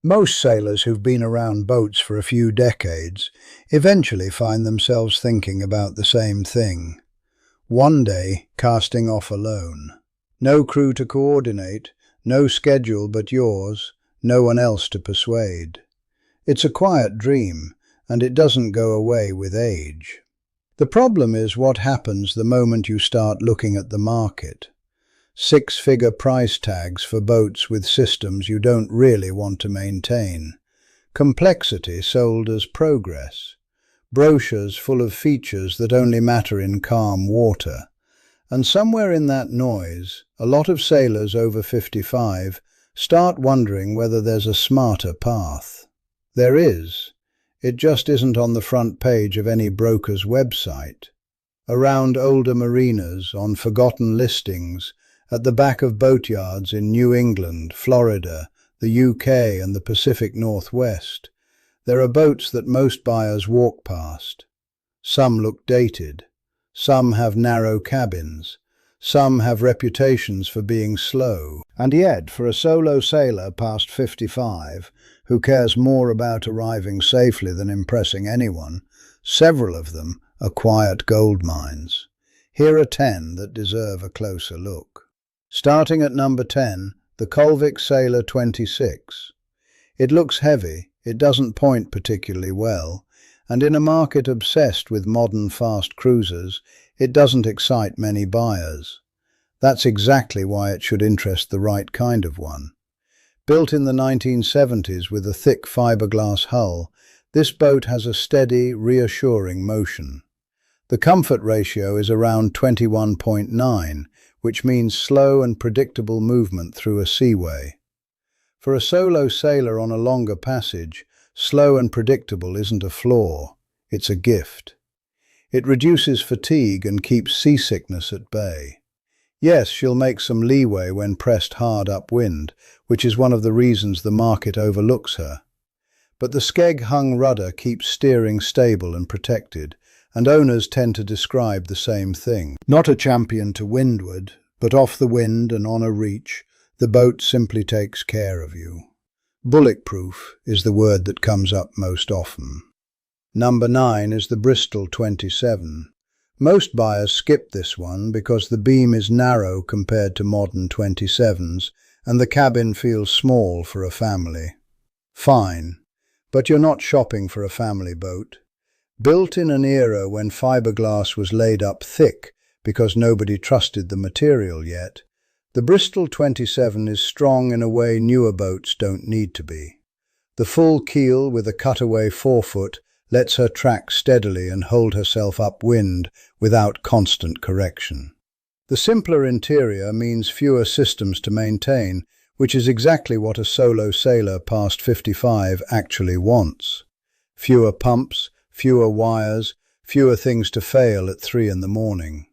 Most sailors who've been around boats for a few decades eventually find themselves thinking about the same thing. One day, casting off alone. No crew to coordinate, no schedule but yours, no one else to persuade. It's a quiet dream, and it doesn't go away with age. The problem is what happens the moment you start looking at the market. Six-figure price tags for boats with systems you don't really want to maintain. Complexity sold as progress. Brochures full of features that only matter in calm water. And somewhere in that noise, a lot of sailors over 55 start wondering whether there's a smarter path. There is. It just isn't on the front page of any broker's website. Around older marinas, on forgotten listings, at the back of boatyards in New England, Florida, the UK and the Pacific Northwest, there are boats that most buyers walk past. Some look dated. Some have narrow cabins. Some have reputations for being slow. And yet, for a solo sailor past 55, who cares more about arriving safely than impressing anyone, several of them are quiet gold mines. Here are 10 that deserve a closer look. Starting at number 10, the Colvik Sailor 26. It looks heavy, it doesn't point particularly well, and in a market obsessed with modern fast cruisers, it doesn't excite many buyers. That's exactly why it should interest the right kind of one. Built in the 1970s with a thick fiberglass hull, this boat has a steady, reassuring motion. The comfort ratio is around 21.9, which means slow and predictable movement through a seaway. For a solo sailor on a longer passage, slow and predictable isn't a flaw, it's a gift. It reduces fatigue and keeps seasickness at bay. Yes, she'll make some leeway when pressed hard upwind, which is one of the reasons the market overlooks her. But the skeg-hung rudder keeps steering stable and protected, and owners tend to describe the same thing. Not a champion to windward, but off the wind and on a reach, the boat simply takes care of you. Bulletproof is the word that comes up most often. Number 9 is the Bristol 27. Most buyers skip this one because the beam is narrow compared to modern 27s, and the cabin feels small for a family. Fine, but you're not shopping for a family boat. Built in an era when fiberglass was laid up thick because nobody trusted the material yet, the Bristol 27 is strong in a way newer boats don't need to be. The full keel with a cutaway forefoot lets her track steadily and hold herself upwind without constant correction. The simpler interior means fewer systems to maintain, which is exactly what a solo sailor past 55 actually wants. Fewer pumps, fewer wires, fewer things to fail at 3 in the morning.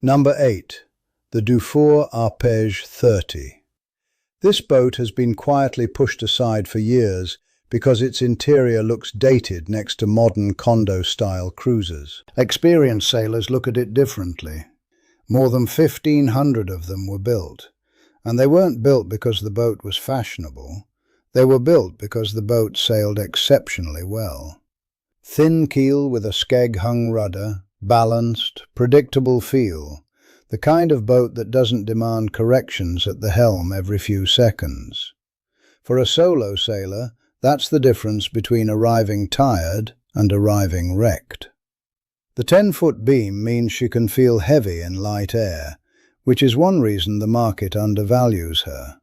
Number 8. The Dufour Arpège 30. This boat has been quietly pushed aside for years because its interior looks dated next to modern condo-style cruisers. Experienced sailors look at it differently. More than 1,500 of them were built, and they weren't built because the boat was fashionable. They were built because the boat sailed exceptionally well. Thin keel with a skeg-hung rudder, balanced, predictable feel, the kind of boat that doesn't demand corrections at the helm every few seconds. For a solo sailor, that's the difference between arriving tired and arriving wrecked. The 10-foot beam means she can feel heavy in light air, which is one reason the market undervalues her.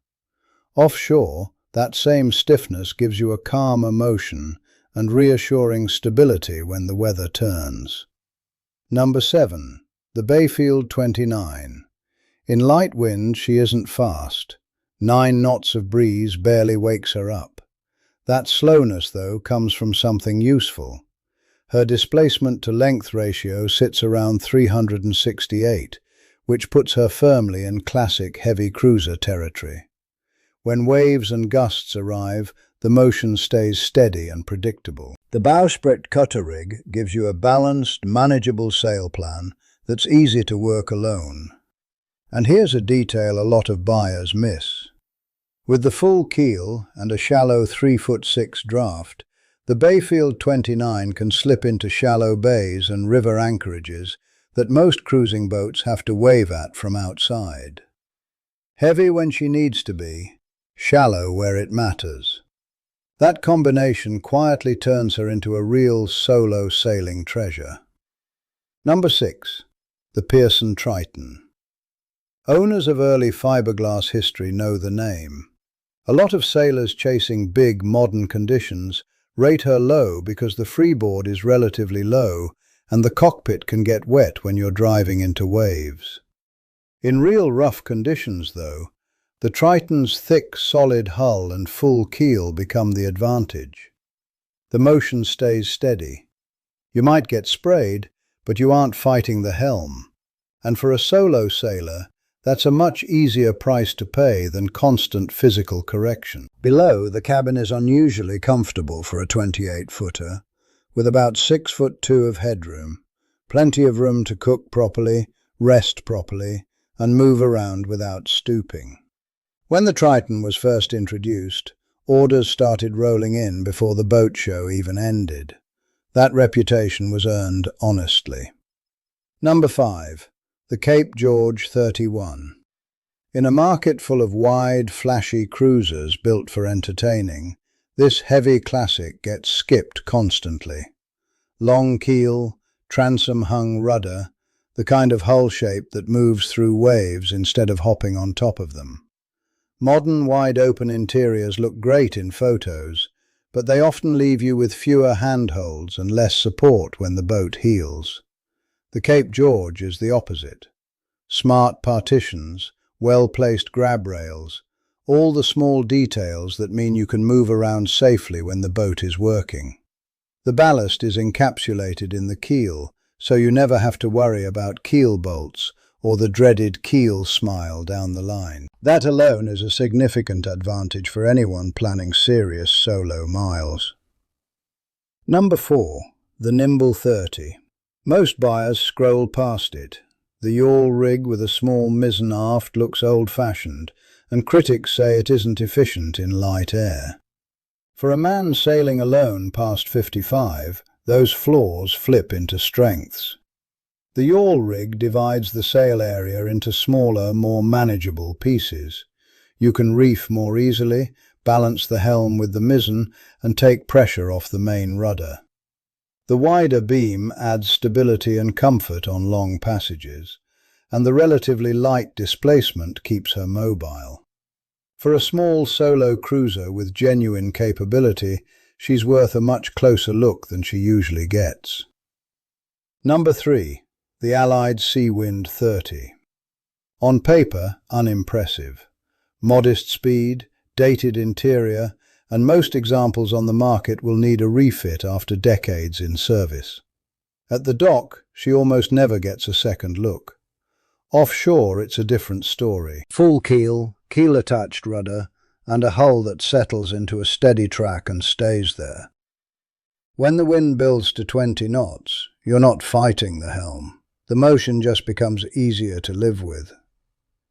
Offshore, that same stiffness gives you a calmer motion and reassuring stability when the weather turns. Number 7. The Bayfield 29. In light wind she isn't fast. 9 knots of breeze barely wakes her up. That slowness, though, comes from something useful. Her displacement to length ratio sits around 368, which puts her firmly in classic heavy cruiser territory. When waves and gusts arrive, the motion stays steady and predictable. The bowsprit cutter rig gives you a balanced, manageable sail plan that's easy to work alone. And here's a detail a lot of buyers miss. With the full keel and a shallow 3'6" draft, the Bayfield 29 can slip into shallow bays and river anchorages that most cruising boats have to wave at from outside. Heavy when she needs to be, shallow where it matters. That combination quietly turns her into a real solo sailing treasure. Number 6. The Pearson Triton. Owners of early fiberglass history know the name. A lot of sailors chasing big, modern conditions rate her low because the freeboard is relatively low and the cockpit can get wet when you're driving into waves. In real rough conditions, though, the Triton's thick, solid hull and full keel become the advantage. The motion stays steady. You might get sprayed, but you aren't fighting the helm. And for a solo sailor, that's a much easier price to pay than constant physical correction. Below, the cabin is unusually comfortable for a 28-footer, with about 6'2" of headroom, plenty of room to cook properly, rest properly, and move around without stooping. When the Triton was first introduced, orders started rolling in before the boat show even ended. That reputation was earned honestly. Number 5. The Cape George 31. In a market full of wide, flashy cruisers built for entertaining, this heavy classic gets skipped constantly. Long keel, transom-hung rudder, the kind of hull shape that moves through waves instead of hopping on top of them. Modern wide-open interiors look great in photos, but they often leave you with fewer handholds and less support when the boat heels. The Cape George is the opposite. Smart partitions, well-placed grab rails, all the small details that mean you can move around safely when the boat is working. The ballast is encapsulated in the keel, so you never have to worry about keel bolts or the dreaded keel smile down the line. That alone is a significant advantage for anyone planning serious solo miles. Number 4. The Nimble 30. Most buyers scroll past it. The yawl rig with a small mizzen aft looks old-fashioned, and critics say it isn't efficient in light air. For a man sailing alone past 55, those flaws flip into strengths. The yawl rig divides the sail area into smaller, more manageable pieces. You can reef more easily, balance the helm with the mizzen, and take pressure off the main rudder. The wider beam adds stability and comfort on long passages, and the relatively light displacement keeps her mobile. For a small solo cruiser with genuine capability, she's worth a much closer look than she usually gets. Number 3. The Allied Seawind 30. On paper, unimpressive. Modest speed, dated interior, and most examples on the market will need a refit after decades in service. At the dock, she almost never gets a second look. Offshore, it's a different story. Full keel, keel-attached rudder, and a hull that settles into a steady track and stays there. When the wind builds to 20 knots, you're not fighting the helm. The motion just becomes easier to live with.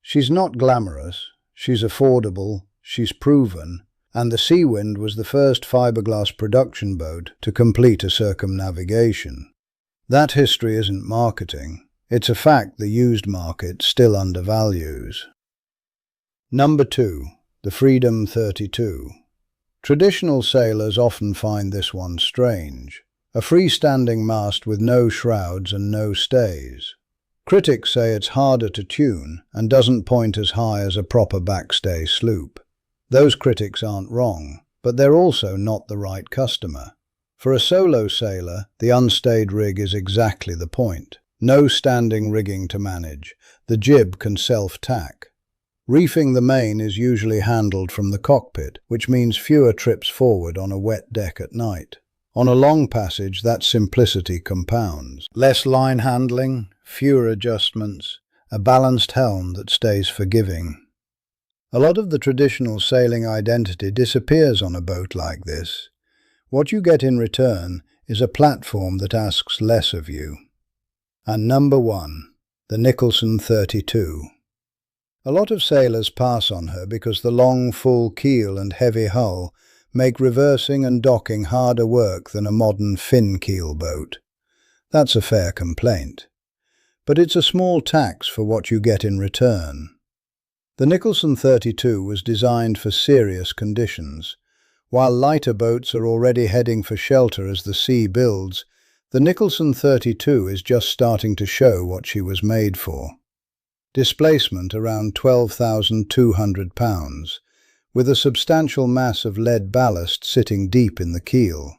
She's not glamorous, she's affordable, she's proven, and the Seawind was the first fiberglass production boat to complete a circumnavigation. That history isn't marketing, it's a fact the used market still undervalues. Number 2. The Freedom 32. Traditional sailors often find this one strange. A freestanding mast with no shrouds and no stays. Critics say it's harder to tune and doesn't point as high as a proper backstay sloop. Those critics aren't wrong, but they're also not the right customer. For a solo sailor, the unstayed rig is exactly the point. No standing rigging to manage. The jib can self-tack. Reefing the main is usually handled from the cockpit, which means fewer trips forward on a wet deck at night. On a long passage, that simplicity compounds. Less line handling, fewer adjustments, a balanced helm that stays forgiving. A lot of the traditional sailing identity disappears on a boat like this. What you get in return is a platform that asks less of you. And number 1, the Nicholson 32. A lot of sailors pass on her because the long, full keel and heavy hull make reversing and docking harder work than a modern fin keel boat. That's a fair complaint. But it's a small tax for what you get in return. The Nicholson 32 was designed for serious conditions. While lighter boats are already heading for shelter as the sea builds, the Nicholson 32 is just starting to show what she was made for. Displacement around 12,200 pounds, with a substantial mass of lead ballast sitting deep in the keel.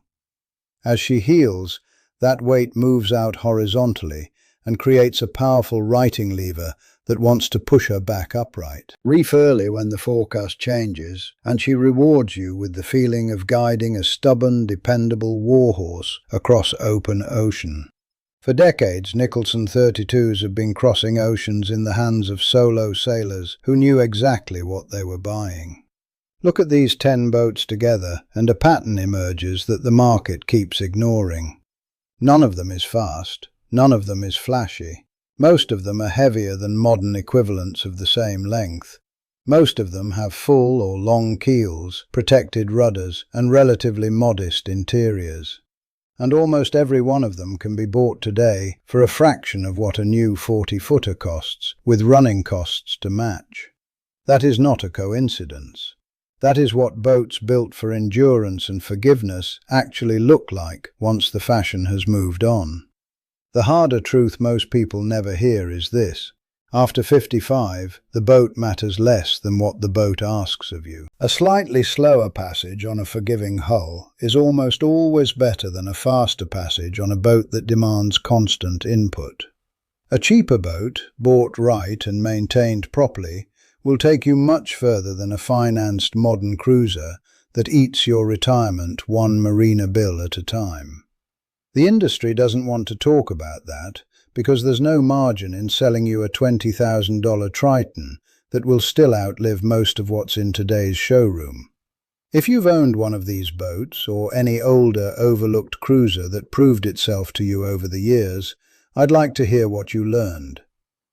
As she heels, that weight moves out horizontally and creates a powerful righting lever that wants to push her back upright. Reef early when the forecast changes, and she rewards you with the feeling of guiding a stubborn, dependable warhorse across open ocean. For decades, Nicholson 32s have been crossing oceans in the hands of solo sailors who knew exactly what they were buying. Look at these 10 boats together, and a pattern emerges that the market keeps ignoring. None of them is fast. None of them is flashy. Most of them are heavier than modern equivalents of the same length. Most of them have full or long keels, protected rudders, and relatively modest interiors. And almost every one of them can be bought today for a fraction of what a new 40-footer costs, with running costs to match. That is not a coincidence. That is what boats built for endurance and forgiveness actually look like once the fashion has moved on. The harder truth most people never hear is this: after 55, the boat matters less than what the boat asks of you. A slightly slower passage on a forgiving hull is almost always better than a faster passage on a boat that demands constant input. A cheaper boat, bought right and maintained properly, will take you much further than a financed modern cruiser that eats your retirement one marina bill at a time. The industry doesn't want to talk about that, because there's no margin in selling you a $20,000 Triton that will still outlive most of what's in today's showroom. If you've owned one of these boats, or any older, overlooked cruiser that proved itself to you over the years, I'd like to hear what you learned.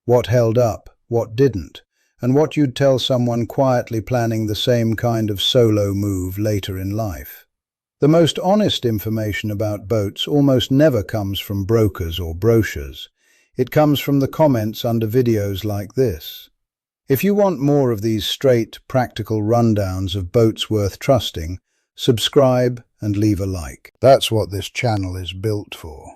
What held up, what didn't, and what you'd tell someone quietly planning the same kind of solo move later in life. The most honest information about boats almost never comes from brokers or brochures. It comes from the comments under videos like this. If you want more of these straight, practical rundowns of boats worth trusting, subscribe and leave a like. That's what this channel is built for.